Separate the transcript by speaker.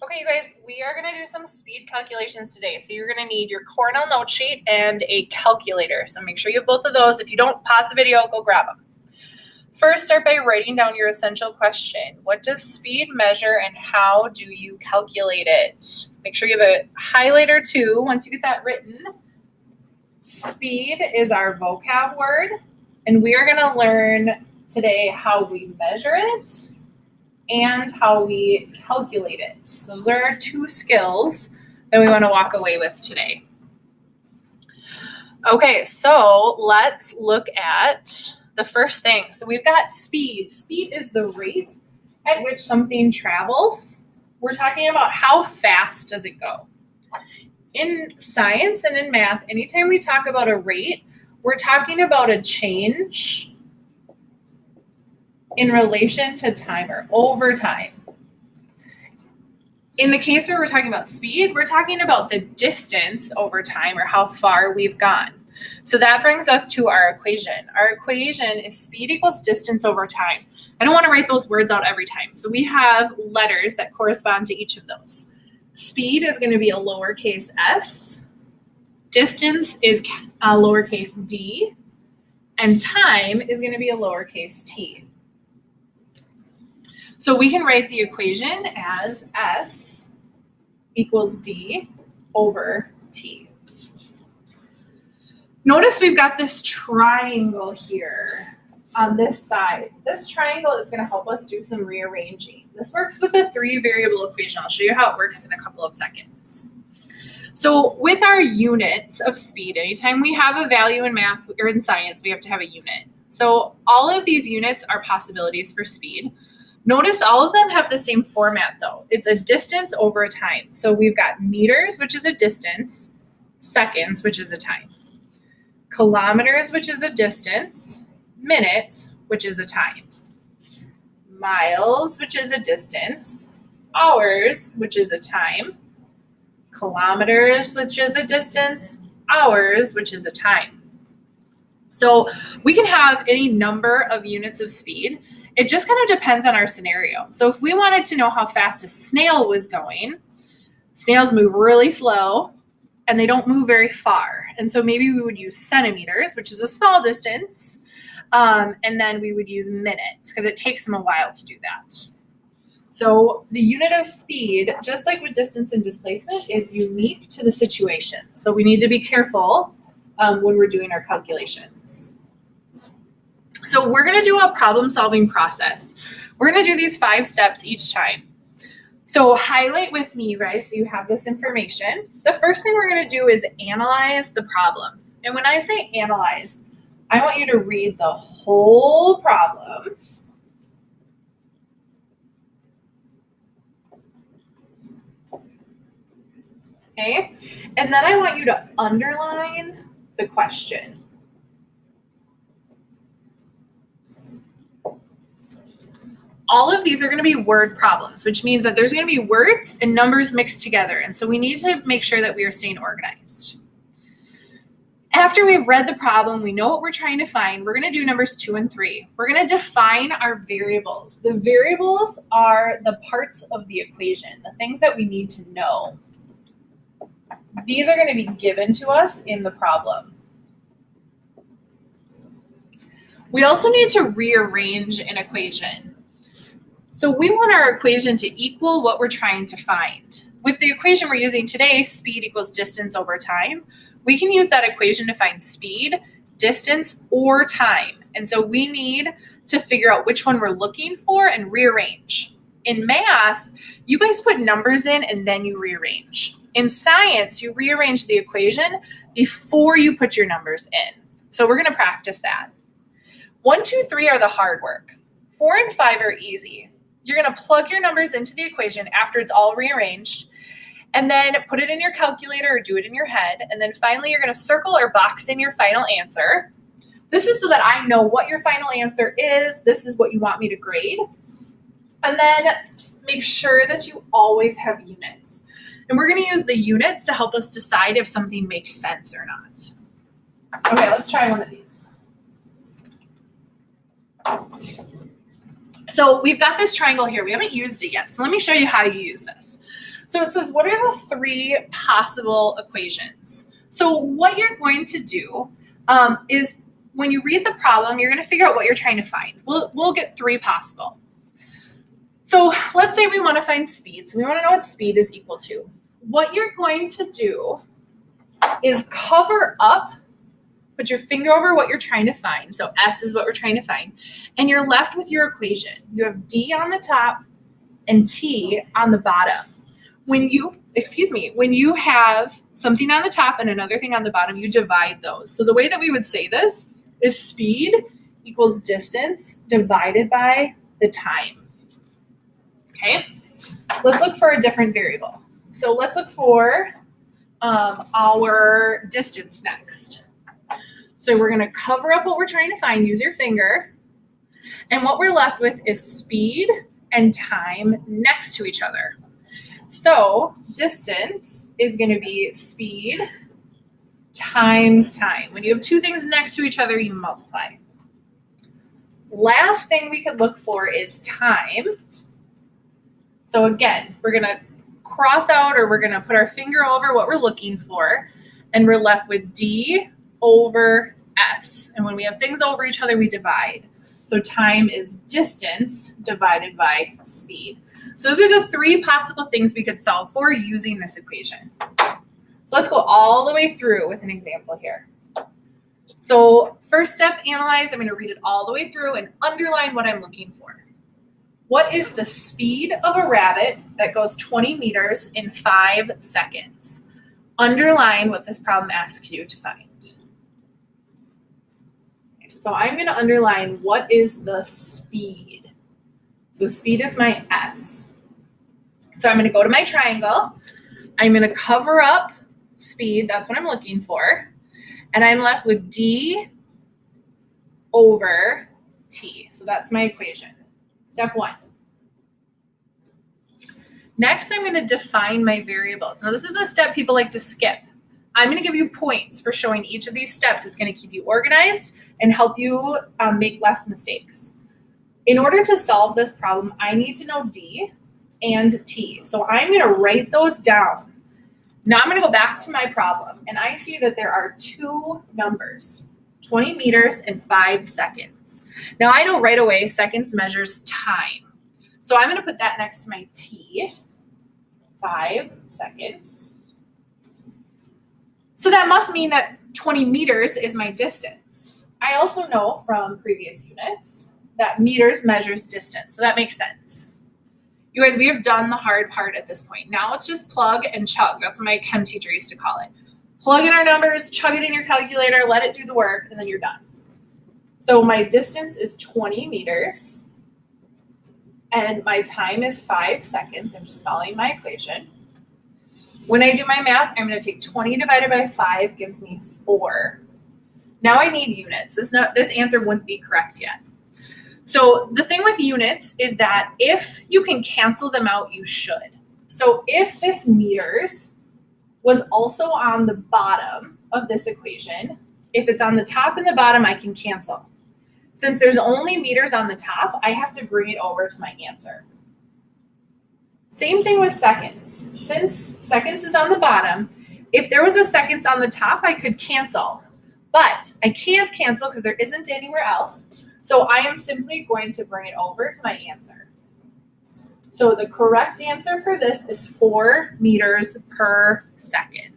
Speaker 1: Okay, you guys, we are going to do some speed calculations today. So you're going to need your Cornell note sheet and a calculator. So make sure you have both of those. If you don't, pause the video, go grab them. First, start by writing down your essential question. What does speed measure and how do you calculate it? Make sure you have a highlighter too once you get that written. Speed is our vocab word, and we are going to learn today how we measure it and how we calculate it. So those are our two skills that we want to walk away with today. Okay, so let's look at the first thing. So we've got speed. Speed is the rate at which something travels. We're talking about how fast does it go. In science and in math, anytime we talk about a rate, we're talking about a change in relation to time or over time. In the case where we're talking about speed, we're talking about the distance over time or how far we've gone. So that brings us to our equation. Our equation is speed equals distance over time. I don't want to write those words out every time. So we have letters that correspond to each of those. Speed is going to be a lowercase s. Distance is a lowercase d. And time is going to be a lowercase t. So we can write the equation as S equals D over T. Notice we've got this triangle here on this side. This triangle is going to help us do some rearranging. This works with a 3-variable equation. I'll show you how it works in a couple of seconds. So with our units of speed, anytime we have a value in math or in science, we have to have a unit. So all of these units are possibilities for speed. Notice all of them have the same format though. It's a distance over a time. So we've got meters, which is a distance, seconds, which is a time, kilometers, which is a distance, minutes, which is a time, miles, which is a distance, hours, which is a time, kilometers, which is a distance, hours, which is a time. So we can have any number of units of speed. It just kind of depends on our scenario. So if we wanted to know how fast a snail was going, snails move really slow and they don't move very far. And so maybe we would use centimeters, which is a small distance, and then we would use minutes because it takes them a while to do that. So the unit of speed, just like with distance and displacement, is unique to the situation. So we need to be careful when we're doing our calculations. So we're going to do a problem-solving process. We're going to do these 5 steps each time. So highlight with me, guys, so you have this information. The first thing we're going to do is analyze the problem. And when I say analyze, I want you to read the whole problem. Okay? And then I want you to underline the question. All of these are going to be word problems, which means that there's going to be words and numbers mixed together. And so we need to make sure that we are staying organized. After we've read the problem, we know what we're trying to find. We're going to do numbers 2 and 3. We're going to define our variables. The variables are the parts of the equation, the things that we need to know. These are going to be given to us in the problem. We also need to rearrange an equation. So we want our equation to equal what we're trying to find. With the equation we're using today, speed equals distance over time, we can use that equation to find speed, distance, or time. And so we need to figure out which one we're looking for and rearrange. In math, you guys put numbers in and then you rearrange. In science, you rearrange the equation before you put your numbers in. So we're going to practice that. 1, 2, 3 are the hard work. 4 and 5 are easy. You're going to plug your numbers into the equation after it's all rearranged, and then put it in your calculator or do it in your head. And then finally, you're going to circle or box in your final answer. This is so that I know what your final answer is. This is what you want me to grade. And then make sure that you always have units. And we're going to use the units to help us decide if something makes sense or not. Okay, let's try one of these. So we've got this triangle here. We haven't used it yet. So let me show you how you use this. So it says, what are the three possible equations? So what you're going to do is when you read the problem, you're going to figure out what you're trying to find. We'll get three possible. So let's say we want to find speed. So we want to know what speed is equal to. What you're going to do is cover up, put your finger over what you're trying to find. So S is what we're trying to find. And you're left with your equation. You have D on the top and T on the bottom. When you have something on the top and another thing on the bottom, you divide those. So the way that we would say this is speed equals distance divided by the time. Okay, let's look for a different variable. So let's look for our distance next. So we're going to cover up what we're trying to find, use your finger, and what we're left with is speed and time next to each other. So distance is going to be speed times time. When you have two things next to each other, you multiply. Last thing we could look for is time. So again, we're going to cross out, or we're going to put our finger over what we're looking for, and we're left with D over S. And when we have things over each other, we divide. So time is distance divided by speed. So those are the three possible things we could solve for using this equation. So let's go all the way through with an example here. So first step, analyze. I'm going to read it all the way through and underline what I'm looking for. What is the speed of a rabbit that goes 20 meters in 5 seconds? Underline what this problem asks you to find. So I'm going to underline what is the speed. So speed is my S. So I'm going to go to my triangle. I'm going to cover up speed. That's what I'm looking for. And I'm left with D over T. So that's my equation. Step one. Next, I'm going to define my variables. Now, this is a step people like to skip. I'm going to give you points for showing each of these steps. It's going to keep you organized and help you make less mistakes. In order to solve this problem, I need to know D and T. So I'm going to write those down. Now I'm going to go back to my problem, and I see that there are two numbers, 20 meters and 5 seconds. Now I know right away seconds measures time. So I'm going to put that next to my T, 5 seconds. So that must mean that 20 meters is my distance. I also know from previous units that meters measures distance, so that makes sense. You guys, we have done the hard part at this point. Now let's just plug and chug. That's what my chem teacher used to call it. Plug in our numbers, chug it in your calculator, let it do the work, and then you're done. So my distance is 20 meters, and my time is 5 seconds. I'm just following my equation. When I do my math, I'm going to take 20 divided by 5 gives me 4. Now I need units. This answer wouldn't be correct yet. So the thing with units is that if you can cancel them out, you should. So if this meters was also on the bottom of this equation, if it's on the top and the bottom, I can cancel. Since there's only meters on the top, I have to bring it over to my answer. Same thing with seconds. Since seconds is on the bottom, if there was a seconds on the top, I could cancel. But I can't cancel because there isn't anywhere else. So I am simply going to bring it over to my answer. So the correct answer for this is 4 meters per second.